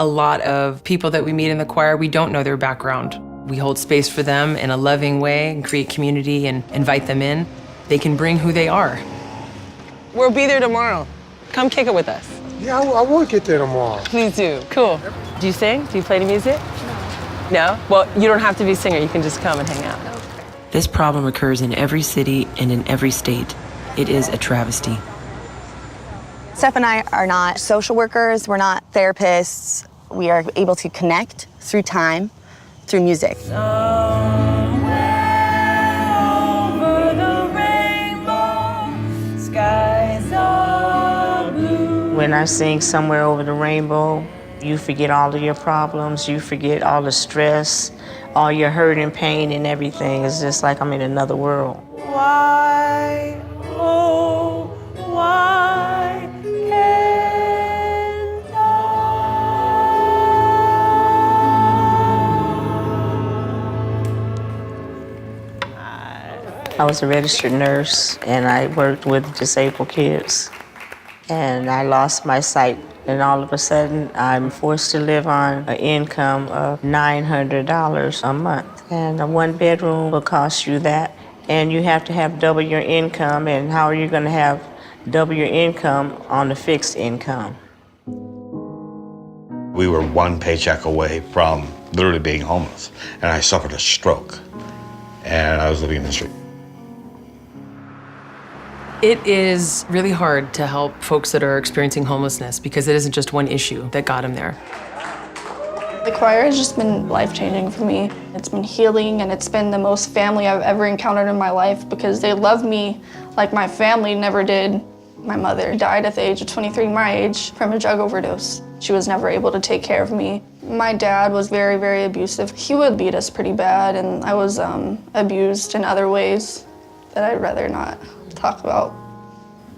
A lot of people that we meet in the choir, we don't know their background. We hold space for them in a loving way and create community and invite them in. They can bring who they are. We'll be there tomorrow. Come kick it with us. Yeah, I will get there tomorrow. Please do. Cool. Do you sing? Do you play any music? No. No? Well, you don't have to be a singer. You can just come and hang out. This problem occurs in every city and in every state. It is a travesty. Steph and I are not social workers. We're not therapists. We are able to connect through time, through music. When I sing Somewhere Over the Rainbow, you forget all of your problems, you forget all the stress, all your hurt and pain and everything. It's just like I'm in another world. Why, oh, why can't I was a registered nurse and I worked with disabled kids. And I lost my sight, and all of a sudden, I'm forced to live on an income of $900 a month. And a one-bedroom will cost you that, and you have to have double your income, and how are you gonna have double your income on a fixed income? We were one paycheck away from literally being homeless, and I suffered a stroke, and I was living in the street. It is really hard to help folks that are experiencing homelessness because it isn't just one issue that got them there. The choir has just been life-changing for me. It's been healing, and it's been the most family I've ever encountered in my life because they love me like my family never did. My mother died at the age of 23, my age, from a drug overdose. She was never able to take care of me. My dad was very, very abusive. He would beat us pretty bad, and I was abused in other ways that I'd rather not talk about.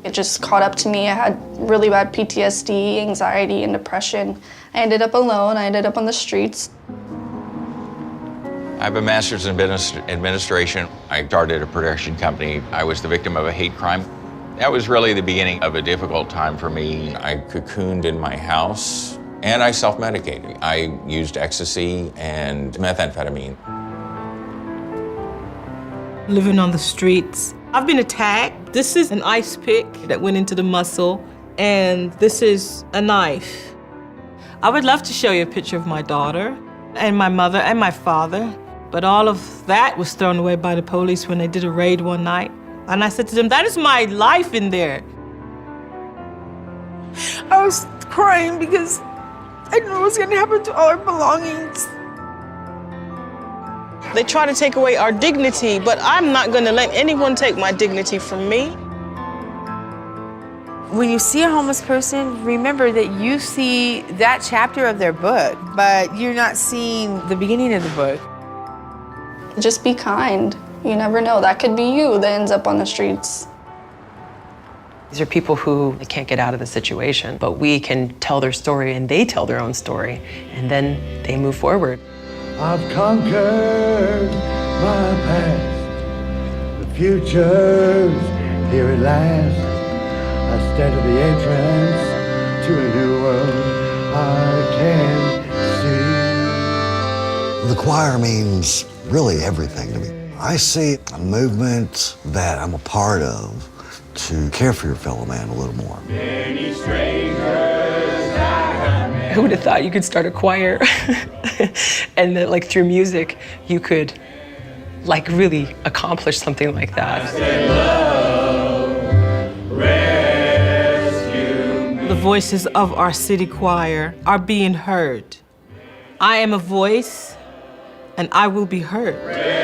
It just caught up to me. I had really bad PTSD, anxiety, and depression. I ended up alone. I ended up on the streets. I have a master's in business administration. I started a production company. I was the victim of a hate crime. That was really the beginning of a difficult time for me. I cocooned in my house, and I self-medicated. I used ecstasy and methamphetamine. living on the streets. I've been attacked. This is an ice pick that went into the muscle, and this is a knife. I would love to show you a picture of my daughter and my mother and my father, but all of that was thrown away by the police when they did a raid one night. And I said to them, that is my life in there. I was crying because I knew what was going to happen to all our belongings. They try to take away our dignity, but I'm not going to let anyone take my dignity from me. When you see a homeless person, remember that you see that chapter of their book, but you're not seeing the beginning of the book. Just be kind. You never know. That could be you that ends up on the streets. These are people who can't get out of the situation, but we can tell their story and they tell their own story, and then they move forward. I've conquered my past. The future's here at last. I stand at the entrance to a new world I can see. The choir means really everything to me. I see a movement that I'm a part of to care for your fellow man a little more. Many strangers Who would have thought you could start a choir and that, like, through music, you could, like, really accomplish something like that? The voices of our city choir are being heard. I am a voice, and I will be heard.